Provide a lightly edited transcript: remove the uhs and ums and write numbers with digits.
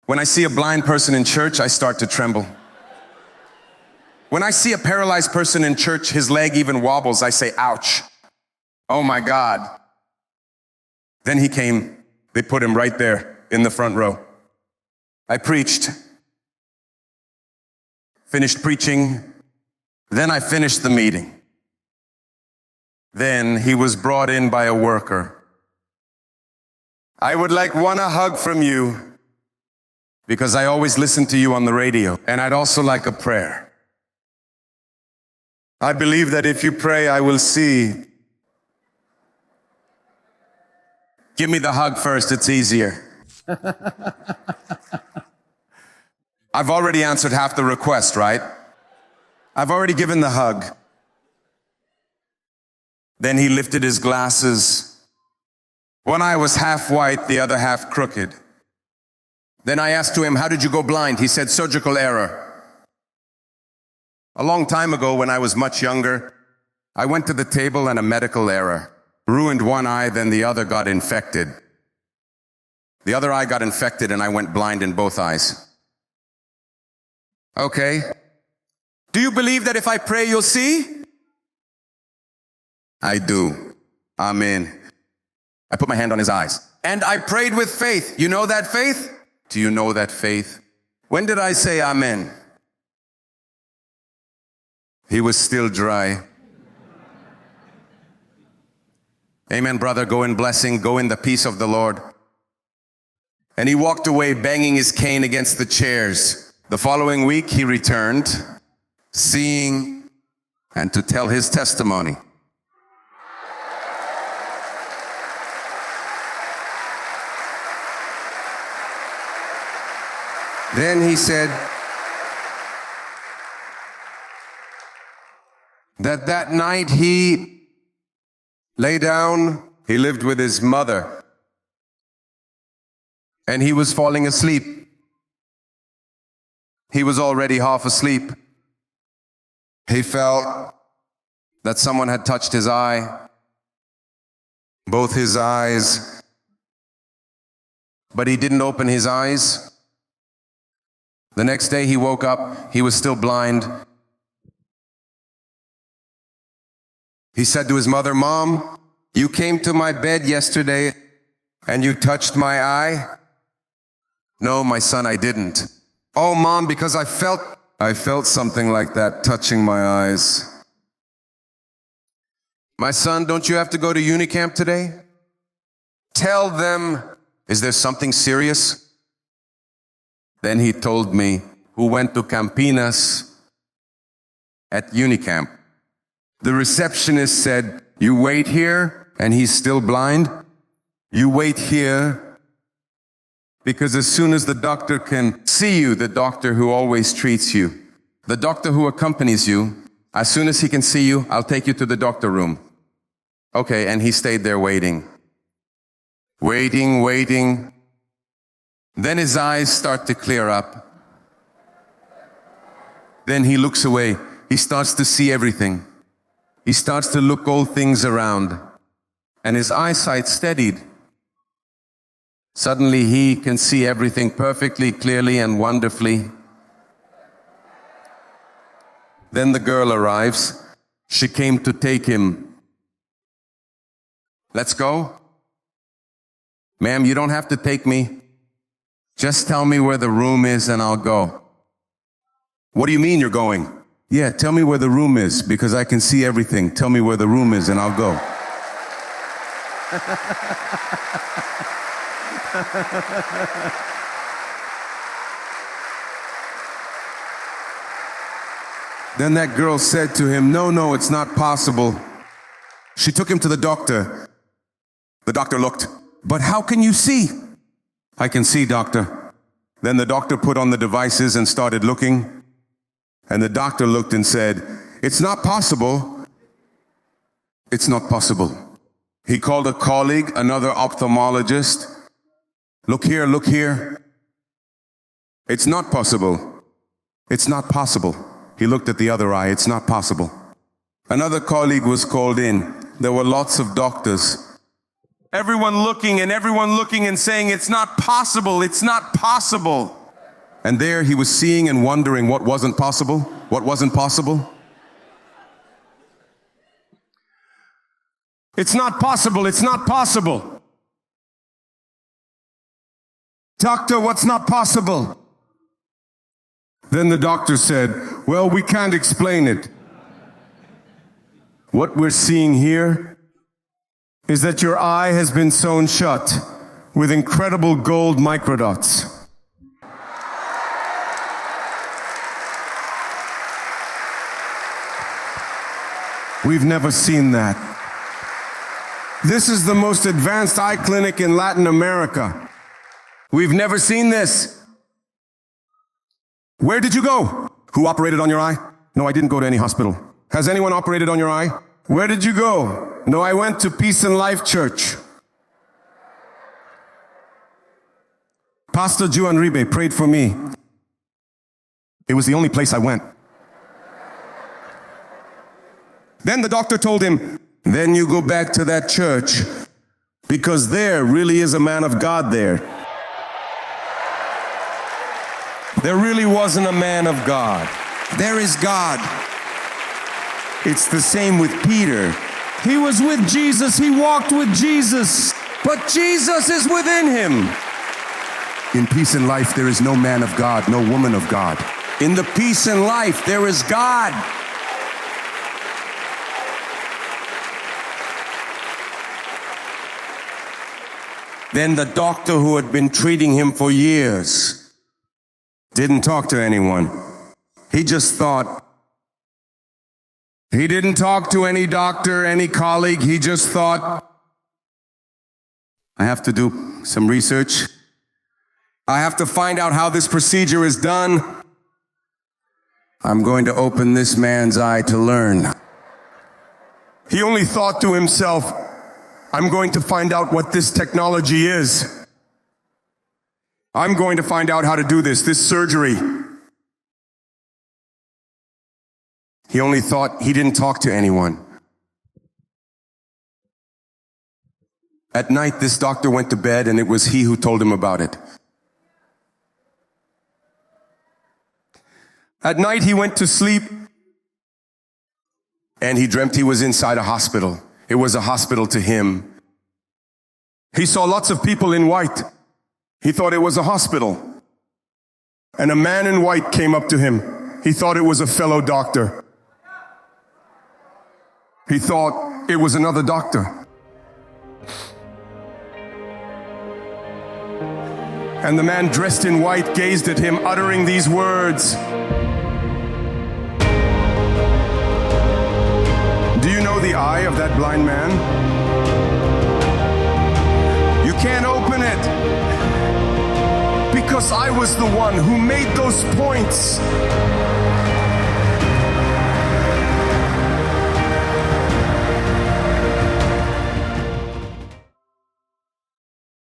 When I see a blind person in church, I start to tremble. When I see a paralyzed person in church, his leg even wobbles, I say, ouch. Oh my God. Then he came, they put him right there in the front row. I preached, finished preaching, then I finished the meeting. Then he was brought in by a worker. I would want a hug from you because I always listen to you on the radio, and I'd also like a prayer. I believe that if you pray, I will see. Give me the hug first, it's easier. I've already answered half the request, right? I've already given the hug. Then he lifted his glasses. One eye was half white, the other half crooked. Then I asked him, how did you go blind? He said, surgical error. A long time ago, when I was much younger, I went to the table and a medical error ruined one eye, then the other got infected. The other eye got infected and I went blind in both eyes. Okay. Do you believe that if I pray, you'll see? I do. Amen. I put my hand on his eyes. And I prayed with faith. You know that faith? Do you know that faith? When did I say amen? He was still dry. Amen, brother. Go in blessing. Go in the peace of the Lord. And he walked away banging his cane against the chairs. The following week, he returned, seeing and to tell his testimony. Then he said that night he lay down, he lived with his mother, and he was falling asleep. He was already half asleep. He felt that someone had touched his eye, both his eyes, but he didn't open his eyes. The next day he woke up, he was still blind. He said to his mother, Mom, you came to my bed yesterday and you touched my eye? No, my son, I didn't. Oh, Mom, because I felt something like that touching my eyes. My son, don't you have to go to Unicamp today? Tell them, is there something serious? Then he told me, who went to Campinas at Unicamp. The receptionist said, you wait here, and he's still blind. You wait here, because as soon as the doctor can see you, the doctor who always treats you, the doctor who accompanies you, as soon as he can see you, I'll take you to the doctor room. Okay, and he stayed there waiting. Waiting. Then his eyes start to clear up. Then he looks away. He starts to see everything. He starts to look all things around. And his eyesight steadied. Suddenly he can see everything perfectly, clearly, and wonderfully. Then the girl arrives. She came to take him. Let's go. Ma'am, you don't have to take me. Just tell me where the room is and I'll go. What do you mean you're going? Yeah, tell me where the room is because I can see everything. Tell me where the room is and I'll go. Then that girl said to him, no, it's not possible. She took him to the doctor. The doctor looked, but how can you see? I can see, doctor. Then the doctor put on the devices and started looking. And the doctor looked and said, it's not possible. It's not possible. He called a colleague, another ophthalmologist. Look here. It's not possible. It's not possible. He looked at the other eye. It's not possible. Another colleague was called in. There were lots of doctors. Everyone looking and saying, it's not possible, it's not possible. And there he was seeing and wondering what wasn't possible. What wasn't possible? It's not possible, it's not possible. Doctor, what's not possible? Then the doctor said, well, we can't explain it. What we're seeing here is that your eye has been sewn shut with incredible gold microdots. We've never seen that. This is the most advanced eye clinic in Latin America. We've never seen this. Where did you go? Who operated on your eye? No, I didn't go to any hospital. Has anyone operated on your eye? Where did you go? No, I went to Peace and Life Church. Pastor JUANRIBE prayed for me. It was the only place I went. Then the doctor told him, then you go back to that church because there really is a man of God there. There really wasn't a man of God. There is God. It's the same with Peter. He was with Jesus, he walked with Jesus, but Jesus is within him. In peace and life, there is no man of God, no woman of God. In the peace and life, there is God. Then the doctor who had been treating him for years didn't talk to anyone. He just thought, he didn't talk to any doctor, any colleague. He just thought, I have to do some research. I have to find out how this procedure is done. I'm going to open this man's eye to learn. He only thought to himself, I'm going to find out what this technology is. I'm going to find out how to do this surgery. He only thought, he didn't talk to anyone. At night, this doctor went to bed and it was he who told him about it. At night, he went to sleep and he dreamt he was inside a hospital. It was a hospital to him. He saw lots of people in white. He thought it was a hospital. And a man in white came up to him. He thought it was a fellow doctor. He thought it was another doctor. And the man dressed in white gazed at him, uttering these words. Do you know the eye of that blind man? You can't open it because I was the one who made those points.